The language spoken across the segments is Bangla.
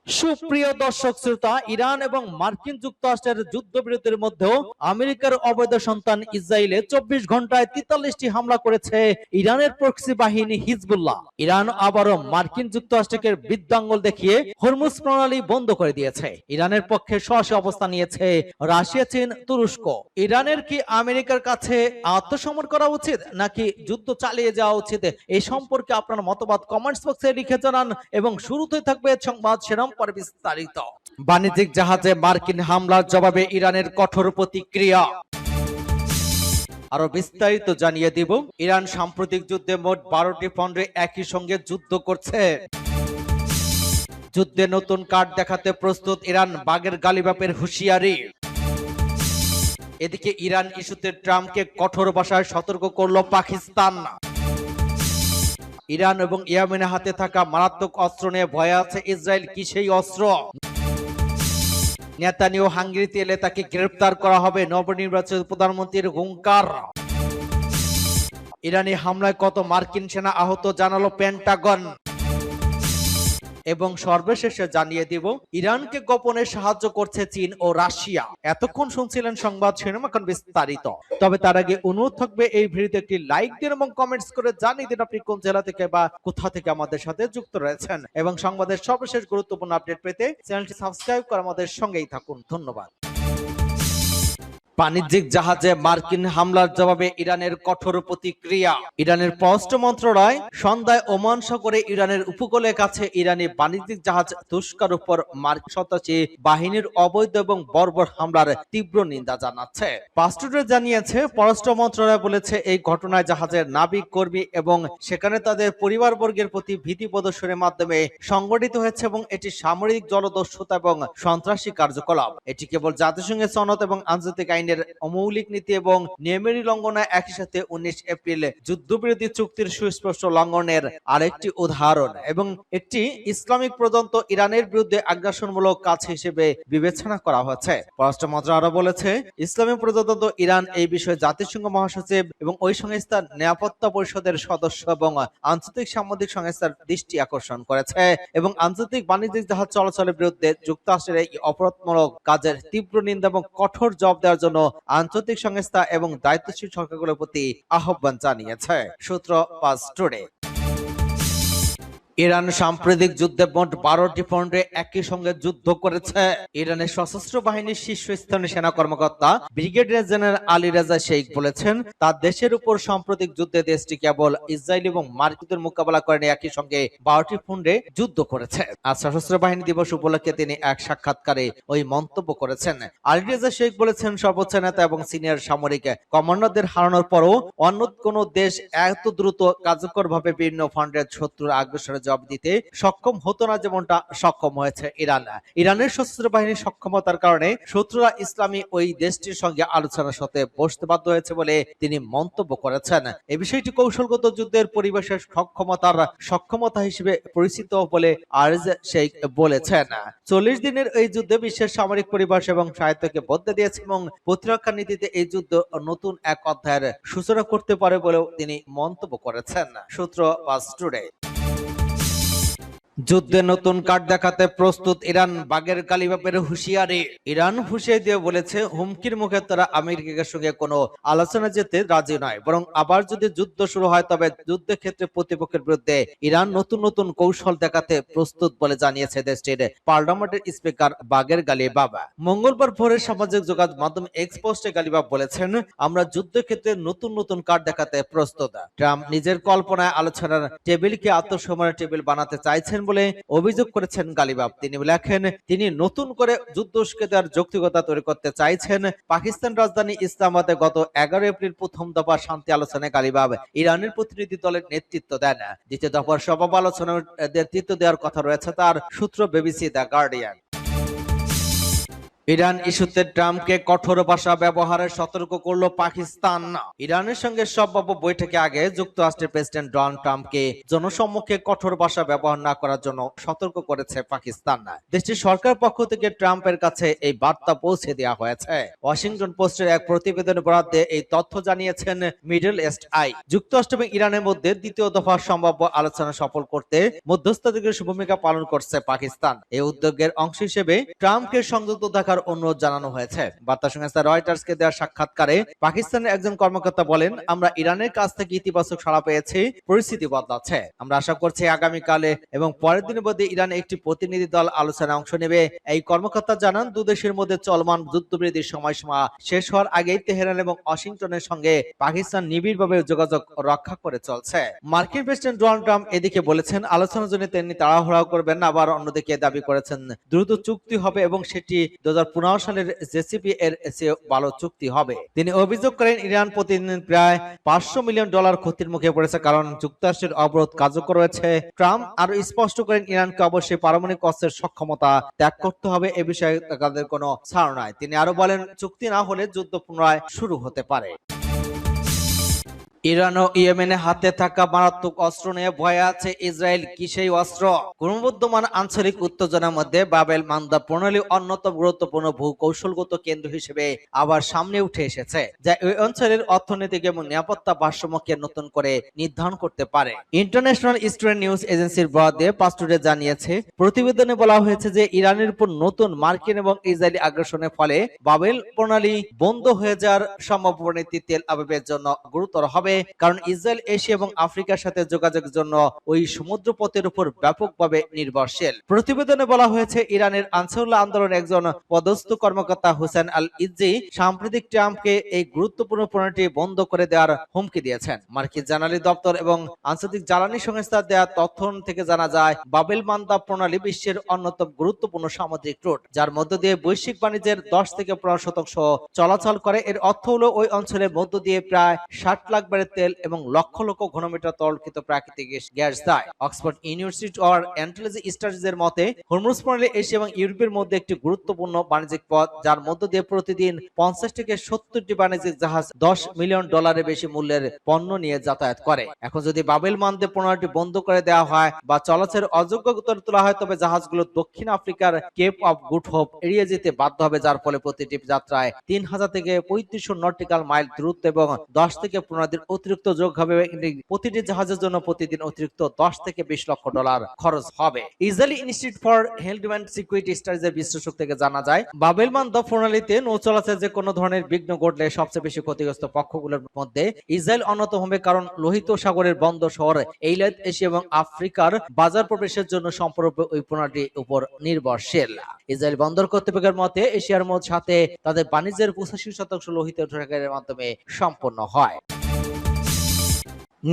সুপ্রিয় দর্শক শ্রোতা, ইরান এবং মার্কিন যুক্তরাষ্ট্রের যুদ্ধবিরতির মধ্যেও আমেরিকার অবৈধ সন্তান ইসরায়েলে 24 ঘন্টায় 43টি হামলা করেছে ইরানের প্রক্সি বাহিনী হিজবুল্লাহ। ইরান আবারও মার্কিন যুক্তরাষ্ট্রকে বৃদ্ধাঙ্গুল দেখিয়ে হরমুজ প্রণালী বন্ধ করে দিয়েছে। ইরানের পক্ষে সরাসরি অবস্থান নিয়েছে রাশিয়া, চীন, তুরস্ক। ইরানের কি আমেরিকার কাছে আত্মসমর্পণ করা উচিত নাকি যুদ্ধ চালিয়ে যাওয়া উচিত, এই সম্পর্কে আপনার মতবাদ কমেন্টস বক্সে লিখে জানান। এবং শুরুতে থাকবে সংবাদ শিরোনাম পরে বিস্তারিত। বাণিজ্যিক জাহাজে মার্কিন হামলার জবাবে ইরানের কঠোর প্রতিক্রিয়া। আরো বিস্তারিত জানিয়ে দিব। ইরান সাম্প্রতিক যুদ্ধে মোট 12টি ফ্রন্টে একই সঙ্গে যুদ্ধ করছে। যুদ্ধে নতুন কার্ড দেখাতে প্রস্তুত ইরান, বাগের গালিবাপের হুঁশিয়ারি। এদিকে ইরান ইস্যুতে ট্রাম্পকে কঠোর ভাষায় সতর্ক করল পাকিস্তান। ইরান এবং ইয়েমেনের হাতে থাকা মারাত্মক অস্ত্র নিয়ে ভয়ে আছে ইসরায়েল, কি সেই অস্ত্র? নেতানিয়াহু হাঙ্গেরিতে এলে তাকে গ্রেফতার করা হবে, নবনির্বাচিত প্রধানমন্ত্রীর হুঙ্কার। ইরানি হামলায় কত মার্কিন সেনা আহত জানালো পেন্টাগন। এবং সর্বশেষে জানিয়ে দিব, ইরানকে গোপনে সাহায্য করছে চীন ও রাশিয়া। এতক্ষণ শুনছিলেন সংবাদ শিরোনাম, এখন বিস্তারিত। তবে তার আগে অনুরোধ থাকবে এই ভিডিওতে একটি লাইক দিন এবং কমেন্টস করে জানিয়ে দিন আপনি কোন জেলা থেকে বা কোথা থেকে আমাদের সাথে যুক্ত রয়েছেন। এবং সংবাদের সর্বশেষ গুরুত্বপূর্ণ আপডেট পেতে চ্যানেলটি সাবস্ক্রাইব করে আমাদের সঙ্গেই থাকুন। ধন্যবাদ। বাণিজ্যিক জাহাজে মার্কিন হামলার জবাবে ইরানের কঠোর প্রতিক্রিয়া। ইরানের পররাষ্ট্র মন্ত্রণালয় সন্ধ্যায় ওমান সাগরে ইরানের উপকূলের কাছে ইরানি বাণিজ্যিক জাহাজ তুস্কার উপর মার্কিন সন্ত্রাসী বাহিনীর অবৈধ এবং বর্বর হামলার তীব্র নিন্দা জানাচ্ছে। পাস্টুডে জানিয়েছে, পররাষ্ট্র মন্ত্রণালয় বলেছে, এই ঘটনায় জাহাজের নাবিক কর্মী এবং সেখানে তাদের পরিবারবর্গের প্রতি ভীতি প্রদর্শনের মাধ্যমে সংগঠিত হয়েছে এবং এটি সামরিক জলদস্যুতা এবং সন্ত্রাসী কার্যকলাপ। এটি কেবল জাতিসংঘের সনদ এবং আন্তর্জাতিক আইন অমৌলিক নীতি এবং নিয়মের লঙ্ঘনায় একই সাথে 19 এপ্রিল যুদ্ধবিরতি চুক্তির সুস্পষ্ট লঙ্ঘনের আরেকটি উদাহরণ এবং একটি ইসলামিক প্রদত্ত ইরানের বিরুদ্ধে আগ্রাসনমূলক কাজ হিসেবে বিবেচনা করা হয়েছে। পররাষ্ট্র মন্ত্রণালয় আরো বলেছে, ইসলামী প্রজাতন্ত্র ইরান এই বিষয়ে জাতিসংঘ মহাসচিব এবং ওই সংস্থার নিরাপত্তা পরিষদের সদস্য এবং আন্তর্জাতিক সামুদ্রিক সংস্থার দৃষ্টি আকর্ষণ করেছে এবং আন্তর্জাতিক বাণিজ্যিক জাহাজ চলাচলের বিরুদ্ধে যুক্তরাষ্ট্রের এই অপরাধমূলক কাজের তীব্র নিন্দা এবং কঠোর জবাব দেওয়ার জন্য আন্তর্জাতিক সংস্থা এবং দায়িত্বশীল সরকারগুলোর প্রতি আহ্বান জানিয়েছে। সূত্র পাস্টুডে। ইরান সাম্প্রতিক যুদ্ধে মোট 12টি ফ্রন্টে একই সঙ্গে যুদ্ধ করেছে। ইরানের সশস্ত্র বাহিনীর শীর্ষস্থানীয় সেনা কর্মকর্তা ব্রিগেডিয়ার জেনারেল আলী রেজা শেখ বলেছেন, তার দেশের উপর সাম্প্রতিক যুদ্ধে দেশটি কেবল ইসরায়েল এবং মার্কিনের মোকাবেলা করে একই সঙ্গে 12টি ফ্রন্টে যুদ্ধ করেছে। আজ সশস্ত্র বাহিনী দিবস উপলক্ষে তিনি এক সাক্ষাৎকারে ওই মন্তব্য করেছেন। আলী রেজা শেখ বলেছেন, সর্বোচ্চ নেতা এবং সিনিয়র সামরিক কমান্ডারদের হারানোর পরও অন্য কোনো দেশ এত দ্রুত কার্যকরভাবে বিভিন্ন ফ্রন্টের শত্রুর আগ্রাসনের জবাব দিতে সক্ষম হতো না যেমনটা সক্ষম হয়েছে ইরান। ইরানের সশস্ত্র বাহিনীর সক্ষমতার কারণে শত্রুরা ইসলামী ওই দেশটির সঙ্গে আলোচনার সাথে বসতে বাধ্য হয়েছে বলে তিনি মন্তব্য করেছেন। এই বিষয়টি কৌশলগত যুদ্ধের পরিবেশের সক্ষমতা হিসেবে পরিচিত বলে আরজ শেখ বলেছেন। 40 দিনের এই যুদ্ধে বিশ্বের সামরিক পরিবেশ এবং সাহিত্যকে বদলে দিয়েছে এবং প্রতিরক্ষা নীতিতে এই যুদ্ধ নতুন এক অধ্যায়ের সূচনা করতে পারে বলেও তিনি মন্তব্য করেছেন। সূত্র পাস্টুডে। যুদ্ধে নতুন কার্ড দেখাতে প্রস্তুত ইরান, বাগের গালিবাপের হুঁশিয়ারি। ইরান হুঁশিয়ারি দিয়ে বলেছে, হুমকির মুখে তারা আমেরিকার সঙ্গে কোনো আলোচনা যেতে রাজি নয়, বরং আবার যদি যুদ্ধ শুরু হয় তবে যুদ্ধের ক্ষেত্রে প্রতিপক্ষের বিরুদ্ধে ইরান নতুন নতুন কৌশল দেখাতে প্রস্তুত বলে জানিয়েছে দেশটির পার্লামেন্টের স্পিকার বাগের গালিবাব। মঙ্গলবার ভোরে সামাজিক যোগাযোগ মাধ্যম এক্স পোস্টে গালিবাব বলেছেন, আমরা যুদ্ধের ক্ষেত্রে নতুন নতুন কার্ড দেখাতে প্রস্তুত। ট্রাম্প নিজের কল্পনায় আলোচনার টেবিলকে আত্মসমরণের টেবিল বানাতে চাইছেন বলে অভিযোগ করেছেন গালিবাব। তিনি লেখেন, তিনি নতুন করে যুদ্ধ উস্কে দেওয়ার যৌক্তিকতা তৈরি করতে চাইছেন। পাকিস্তান রাজধানী ইসলামাবাদে গত 11 এপ্রিল প্রথম দফা শান্তি আলোচনায় গালিবাব ইরানের প্রতিনিধি দলের নেতৃত্ব দেন। দ্বিতীয় দফার সভা আলোচনার নেতৃত্ব দেওয়ার কথা রয়েছে তার। সূত্র বিবিসি দ্য গার্ডিয়ান। ইরান ইস্যুতে ট্রাম্পকে কঠোর ভাষা ব্যবহারে সতর্ক করল পাকিস্তান। ইরানের সঙ্গে সম্ভাব্য বৈঠকে আগে যুক্তরাষ্ট্রের প্রেসিডেন্ট ডোনাল্ড ট্রাম্পকে জনসম্মুখে কঠোর ভাষা ব্যবহার না করার জন্য সতর্ক করেছে পাকিস্তান। দেশটির সরকার পক্ষ থেকে ট্রাম্পের কাছে এই বার্তা পৌঁছে দেওয়া হয়েছে। ওয়াশিংটন পোস্টের এক প্রতিবেদনে বরাদ্দে এই তথ্য জানিয়েছেন মিডল ইস্ট আই। যুক্তরাষ্ট্র এবং ইরানের মধ্যে দ্বিতীয় দফা সম্ভাব্য আলোচনা সফল করতে মধ্যস্থতাকারী ভূমিকা পালন করছে পাকিস্তান। এই উদ্যোগের অংশ হিসেবে ট্রাম্পকে সংযুক্ত থাকার অনুরোধ জানানো হয়েছে। বার্তা সংস্থা রয়টার্সকে দেওয়া সাক্ষাৎকারে পাকিস্তানের একজন কর্মকর্তা বলেন, আমরা ইরানের কাছ থেকে ইতিবাচক সাড়া পেয়েছি, পরিস্থিতি বদলাচ্ছে। আমরা আশা করছি আগামীকালে এবং পরের দিনের মধ্যে ইরানে একটি প্রতিনিধি দল আলোচনায় অংশ নেবে। এই কর্মকর্তা জানান, দুদেশের মধ্যে চলমান যুদ্ধবিরতির সময়সীমা শেষ হওয়ার আগেই তেহরান এবং ওয়াশিংটনের সঙ্গে পাকিস্তান নিবিড়ভাবে যোগাযোগ রক্ষা করে চলছে। মার্কিন প্রেসিডেন্ট ডোনাল্ড ট্রাম্প এদিকে বলেছেন, আলোচনার জন্য তিনি তাড়াহুড়া করবেন না। আবার অন্যদিকে দাবি করেছেন দ্রুত চুক্তি হবে এবং সেটি 2015 সালের জেসিপি এর চেয়ে ভালো চুক্তি হবে। তিনি অভিযোগ করেন, ইরান প্রতিদিন প্রায় $500 মিলিয়ন ক্ষতির মুখে পড়েছে কারণ যুক্তরাষ্ট্রের অবরোধ কার্যকর রয়েছে। ট্রাম্প আরো স্পষ্ট করেন, ইরানকে অবশ্যই পারমাণবিক অস্ত্রের সক্ষমতা ত্যাগ করতে হবে, এ বিষয়ে তাদের কোনো ছাড় নাই। তিনি আরো বলেন, চুক্তি না হলে যুদ্ধ পুনরায় শুরু হতে পারে। ইরান ও ইয়েমেনের হাতে থাকা মারাত্মক অস্ত্র নিয়ে ভয়ে আছে ইসরায়েল। কি সেই অস্ত্র? ক্রমবর্ধমান আঞ্চলিক উত্তেজনার মধ্যে বাবেল মান্দাব প্রণালী অন্যতম গুরুত্বপূর্ণ ভূ-কৌশলগত কেন্দ্র হিসেবে আবার সামনে উঠে এসেছে, যা ওই অঞ্চলের অর্থনৈতিক এবং নিরাপত্তা ভারসাম্যকে নতুন করে নির্ধারণ করতে পারে। ইন্টারন্যাশনাল স্টুডেন্ট নিউজ এজেন্সির বরাদ্দে পাস্টুডে জানিয়েছে, প্রতিবেদনে বলা হয়েছে যে ইরানের উপর নতুন মার্কিন এবং ইসরায়েলি আগ্রাসনের ফলে বাবেল প্রণালী বন্ধ হয়ে যাওয়ার সম্ভাব্য পরিণতি তেল আবিবের জন্য গুরুতর হবে, কারণ ইসরায়েল এশিয়া এবং আফ্রিকার সাথে যোগাযোগের জন্য ওই সমুদ্রপথের উপর ব্যাপকভাবে নির্ভরশীল। প্রতিবেদনে বলা হয়েছে, ইরানের আনসারুল্লাহ আন্দোলনের একজন পদস্থ কর্মকর্তা হুসেন আল ইজ্জি সাম্প্রতিক ট্রাম্পকে এই গুরুত্বপূর্ণ প্রণালীটি বন্ধ করে দেওয়ার হুমকি দিয়েছেন। মার্কিন জ্বালানি দপ্তর এবং আন্তর্জাতিক জ্বালানি সংস্থা দেওয়া তথ্য থেকে জানা যায়, বাবেল মান্দাব প্রণালী বিশ্বের অন্যতম গুরুত্বপূর্ণ সামুদ্রিক রুট, যার মধ্য দিয়ে বৈশ্বিক বাণিজ্যের 10 থেকে 15% চলাচল করে। এর অর্থ হলো ওই অঞ্চলের মধ্য দিয়ে প্রায় 60 লাখ ব্যারেল তেল এবং লক্ষ লক্ষ ঘনমিটার তরলকৃত প্রাকৃতিক গ্যাস যায়। অক্সফোর্ড ইউনিভার্সিটি অর অ্যান্টোলজি স্টাডিজের মতে, হরমুজ প্রণালী এশিয়া এবং ইউরোপের মধ্যে একটি গুরুত্বপূর্ণ বাণিজ্যিক পথ, যার মধ্য দিয়ে প্রতিদিন 50 থেকে 70টি বাণিজ্যিক জাহাজ $10 মিলিয়ন বেশি মূল্যের পণ্য নিয়ে যাতায়াত করে। এখন যদি বাবেল মান্দাব প্রণালীটি বন্ধ করে দেওয়া হয় বা চলাচলের অযোগ্য করে তোলা হয়, তবে জাহাজগুলো দক্ষিণ আফ্রিকার কেপ অফ গুড হোপ এড়িয়ে যেতে বাধ্য হবে, যার ফলে প্রতিটি যাত্রায় 3000 থেকে 3500 নটিক্যাল মাইল দূরত্ব এবং 10 থেকে 15 দিন অতিরিক্ত যোগ হবে। প্রতিটি জাহাজের জন্য প্রতিদিন অতিরিক্ত $10 থেকে $20 লক্ষ খরচ হবে। Israeli institute for health and security স্টাডিজের বিশ্লেষক থেকে জানা যায়, বাবেল মান্দাব প্রণালীতে নৌ চলাচলে যে কোনো ধরনের বিঘ্ন ঘটলে সবচেয়ে বেশি ক্ষতিগ্রস্ত পক্ষগুলোর মধ্যে ইসরায়েল অন্যতম হবে, কারণ লোহিত সাগরের বন্দর শহর এইলাত এশিয়া এবং আফ্রিকার বাজার প্রবেশের জন্য সম্পূর্ণরূপে ওই প্রণালীর উপর নির্ভরশীল। ইসরায়েল বন্দর কর্তৃপক্ষের মতে, এশিয়ার সাথে তাদের বাণিজ্যের 85% লোহিত সাগরের মাধ্যমে সম্পন্ন হয়।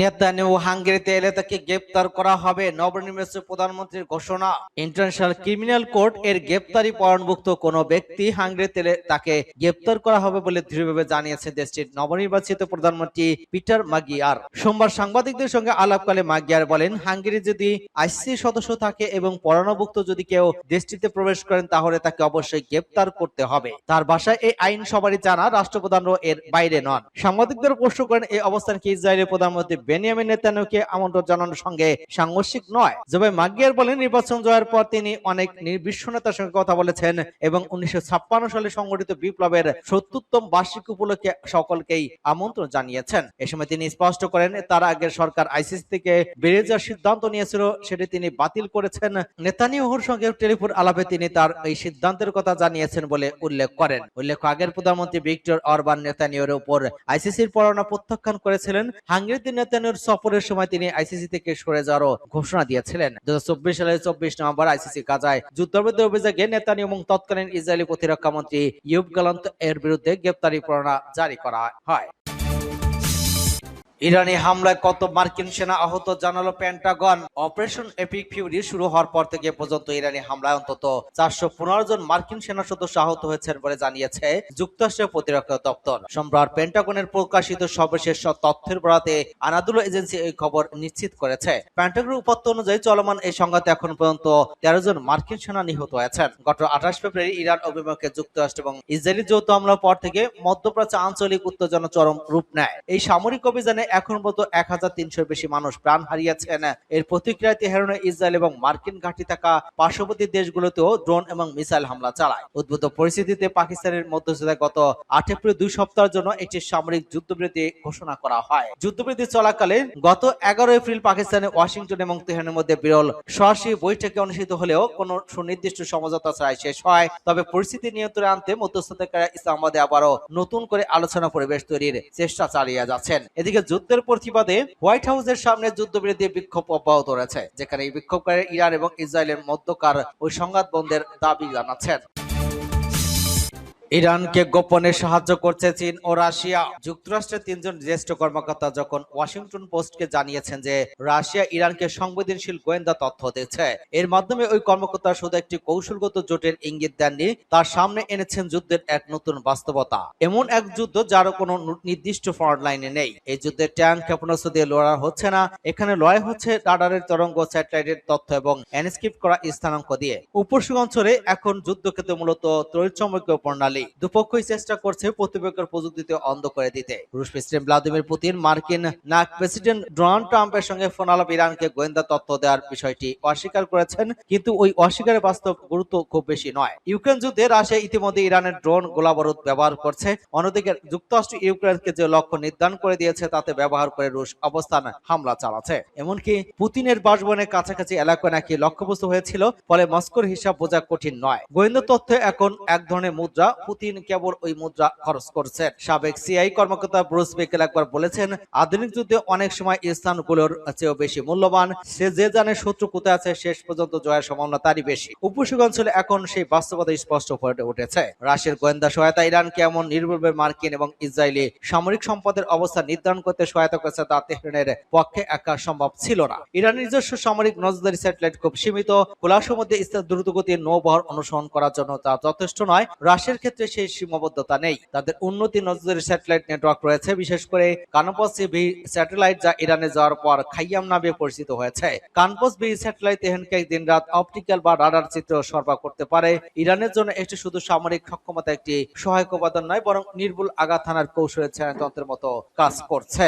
নেতানিয়াহু হাঙ্গেরিতে এলে তাকে গ্রেপ্তার করা হবে, নবনির্বাচিত প্রধানমন্ত্রীর ঘোষণা। ইন্টারন্যাশনাল ক্রিমিনাল কোর্ট এর গ্রেপ্তারি পরোয়ানাভুক্ত কোনো ব্যক্তি হাঙ্গেরিতে এলে তাকে গ্রেপ্তার করা হবে বলে দৃঢ়ভাবে জানিয়েছে দেশটির নবনির্বাচিত প্রধানমন্ত্রী পিটার মাগিয়ার। সোমবার সাংবাদিকদের সঙ্গে আলাপকালে মাগিয়ার বলেন, হাঙ্গেরি যদি আইসিসি সদস্য থাকে এবং পরোয়ানাভুক্ত যদি কেউ দেশটিতে প্রবেশ করেন, তাহলে তাকে অবশ্যই গ্রেপ্তার করতে হবে। তার ভাষায়, এই আইন সবারই জানা, রাষ্ট্রপ্রধানও এর বাইরে নন। সাংবাদিকদের প্রশ্ন করেন, এই অবস্থানকে ইসরায়েলের প্রধানমন্ত্রী বেনিয়ামিন নেতানিয়াহুকে আমন্ত্রণ জানানোর সঙ্গে সাংঘর্ষিক নয়। জবাবে মাগিয়ার বলেন, নির্বাচন জয়ের পর তিনি অনেক বিশ্ব নেতার সঙ্গে কথা বলেছেন এবং 1956 সালে সংগঠিত বিপ্লবের 70তম বার্ষিকী উপলক্ষে সকলকেই আমন্ত্রণ জানিয়েছেন। এ সময় তিনি স্পষ্ট করেন, তার আগের সরকার আইসিসি থেকে বেরিয়ে যাওয়ার সিদ্ধান্ত নিয়েছিল, সেটি তিনি বাতিল করেছেন। নেতানিয়াহুর সঙ্গে টেলিফোন আলাপে তিনি তার এই সিদ্ধান্তের কথা জানিয়েছেন বলে উল্লেখ করেন। উল্লেখ্য, আগের প্রধানমন্ত্রী ভিক্টর অরবান নেতানিয়াহুর উপর আইসিসির পরোয়ানা প্রত্যাখ্যান করেছিলেন। হাঙ্গেরিতে নেতানিয়াহুর সফরের সময় তিনি আইসিসি থেকে সরে যাওয়ারও ঘোষণা দিয়েছিলেন। 2024 সালের 24 নভেম্বর আইসিসি গাজায় যুদ্ধবিরতি অভিযোগে নেতানিয়াহু এবং তৎকালীন ইসরায়েলি প্রতিরক্ষা মন্ত্রী ইয়োভ গ্যালান্ট এর বিরুদ্ধে গ্রেপ্তারি পরোয়ানা জারি করা হয়। ইরানি হামলায় কত মার্কিন সেনা আহত জানালো পেন্টাগন। অপারেশন এপিক ফিউরি শুরু হওয়ার পর থেকে পর্যন্ত ইরানি হামলায় অন্তত 415 জন মার্কিন সেনা সদস্য আহত হয়েছেন বলে জানিয়েছে যুক্তরাষ্ট্রের প্রতিরক্ষা দপ্তর। সোমবার পেন্টাগনের প্রকাশিত সর্বশেষ তথ্যের বরাতে আনাদুলু এজেন্সি এই খবর নিশ্চিত করেছে। পেন্টাগনের উপাত্ত অনুযায়ী চলমান এই সংঘাতে এখন পর্যন্ত 13 জন মার্কিন সেনা নিহত হয়েছেন। গত 28 ফেব্রুয়ারি ইরান অভিমুখে যুক্তরাষ্ট্র এবং ইসরায়েলি যৌথ হামলার পর থেকে মধ্যপ্রাচ্যে আঞ্চলিক উত্তেজনা চরম রূপ নেয়। এই সামরিক অভিযানে এখন পর্যন্ত 1300 বেশি মানুষ প্রাণ হারিয়েছেন। এর প্রতিক্রিয়ায় তেহরানে ইসরায়েল এবং মার্কিন ঘাঁটি থাকা পার্শ্ববর্তী দেশগুলোতেও ড্রোন এবং মিসাইল হামলা চালায়। উদ্ভূত পরিস্থিতিতে পাকিস্তানের মধ্যস্থতায় গত 8 এপ্রিল 2 সপ্তাহের জন্য একটি সামরিক যুদ্ধবিরতি ঘোষণা করা হয়। যুদ্ধবিরতি চলাকালে গত 11 এপ্রিল পাকিস্তানের ওয়াশিংটন এবং তেহরানের মধ্যে বিরল সরাসরি বৈঠকে অনুষ্ঠিত হলেও কোনো সুনির্দিষ্ট সমঝোতা ছাড়াই শেষ হয়। তবে পরিস্থিতি নিয়ন্ত্রণে আনতে মধ্যস্থতাকারীরা ইসলামাবাদে আবারও নতুন করে আলোচনা পরিবেশ তৈরির চেষ্টা চালিয়ে যাচ্ছেন। এদিকে যুদ্ধের প্রতিবাদে হোয়াইট হাউসের সামনে যুদ্ধবিরতি বিক্ষোভ অব্যাহত রয়েছে, যেখানে এই বিক্ষোভকারী ইরান এবং ইসরায়েলের মধ্যকার ওই সংঘাত বন্ধের দাবি জানাচ্ছেন। ইরানকে গোপনে সাহায্য করছে চীন ও রাশিয়া। যুক্তরাষ্ট্রের 3 জন জ্যেষ্ঠ কর্মকর্তা যখন ওয়াশিংটন পোস্টকে জানিয়েছেন যে রাশিয়া ইরানকে সংবেদনশীল গোয়েন্দা তথ্য দিচ্ছে, এর মাধ্যমে ওই কর্মকর্তা শুধু একটি কৌশলগত জোটের ইঙ্গিত দেননি, তার সামনে এনেছেন যুদ্ধের এক নতুন বাস্তবতা। এমন এক যুদ্ধ যার কোনো নির্দিষ্ট ফ্রন্ট লাইনে নেই। এই যুদ্ধে ট্যাঙ্ক ক্ষেপণাস্ত্র দিয়ে লড়া হচ্ছে না, এখানে লড়াই হচ্ছে রাডারের তরঙ্গ, স্যাটেলাইটের তথ্য এবং এনক্রিপ্ট করা স্থানাঙ্ক দিয়ে। উপসাগর অঞ্চলে এখন যুদ্ধক্ষেত্রে মূলত তড়িৎচুম্বকীয় প্রণালী। দুপক্ষই চেষ্টা করছে প্রতিপক্ষের প্রযুক্তিতে অন্ধ করে দিতে। রুশ প্রেসিডেন্ট ভ্লাদিমির পুতিন মার্কিন প্রেসিডেন্ট ডোনাল্ড ট্রাম্পের সঙ্গে ফোন আলাপ ইরানকে গোয়েন্দা তথ্য দেওয়ার বিষয়টি অস্বীকার করেছেন, কিন্তু ওই অস্বীকারের বাস্তব গুরুত্ব খুব বেশি নয়। ইউক্রেন যুদ্ধে রাশিয়া ইতিমধ্যে ইরানের ড্রোন গোলাবারুদ ব্যবহার করছে। অন্যদিকে যুক্তরাষ্ট্র ইউক্রেনকে যে লক্ষ্য নির্ধারণ করে দিয়েছে তাতে ব্যবহার করে রুশ অবস্থান হামলা চালাচ্ছে। এমনকি পুতিনের বাসভবনের কাছাকাছি এলাকায় নাকি লক্ষ্যবস্তু হয়েছিল, ফলে মস্কোর হিসাব বোঝা কঠিন নয়। গোয়েন্দা তথ্য এখন এক ধরনের মুদ্রা, পুতিন কেবল ওই মুদ্রা খরচ করছেন। সাবেক সিআই কর্মকর্তা ব্রুস বেকেল একবার বলেছেন, আধুনিক যুদ্ধে অনেক সময় স্থানগুলোর চেয়েও বেশি মূল্যবান। সে যে জানে শত্রু কোথায় আছে, শেষ পর্যন্ত জয়ের সম্ভাবনা তারই বেশি। উপসাগর অঞ্চলে এখন সেই বাস্তবতা স্পষ্ট হয়ে উঠেছে। রাশিয়ার গোয়েন্দা সহায়তা ইরানকে এমন নির্ভুলভাবে মার্কিন এবং ইসরায়েলি সামরিক সম্পদের অবস্থা নির্ধারণ করতে সহায়তা করেছে, তা তেহরানের পক্ষে একা সম্ভব ছিল না। ইরানের নিজস্ব সামরিক নজরদারি স্যাটেলাইট খুব সীমিত, খোলা সমুদ্রে দ্রুতগতির নৌবহর অনুসরণ করার জন্য তা যথেষ্ট নয়। রাশিয়ার ক্ষেত্রে সেই সীমাবদ্ধতা নেই। তাদের উন্নতি নজরদারি স্যাটেলাইট নেটওয়ার্ক রয়েছে, বিশেষ করে কানপস বি স্যাটেলাইট, যা ইরানে যাওয়ার পর খাইয়াম নামে পরিচিত হয়েছে। কানপস বি স্যাটেলাইট তেহরানকে দিনরাত অপটিক্যাল বা রাডার চিত্র সরবরাহ করতে পারে। ইরানের জন্য একটি শুধু সামরিক সক্ষমতা একটি সহায়ক উপাদান নয়, বরং নির্ভুল আঘাত হানার কৌশলের ছায়াযন্ত্রের মতো কাজ করছে।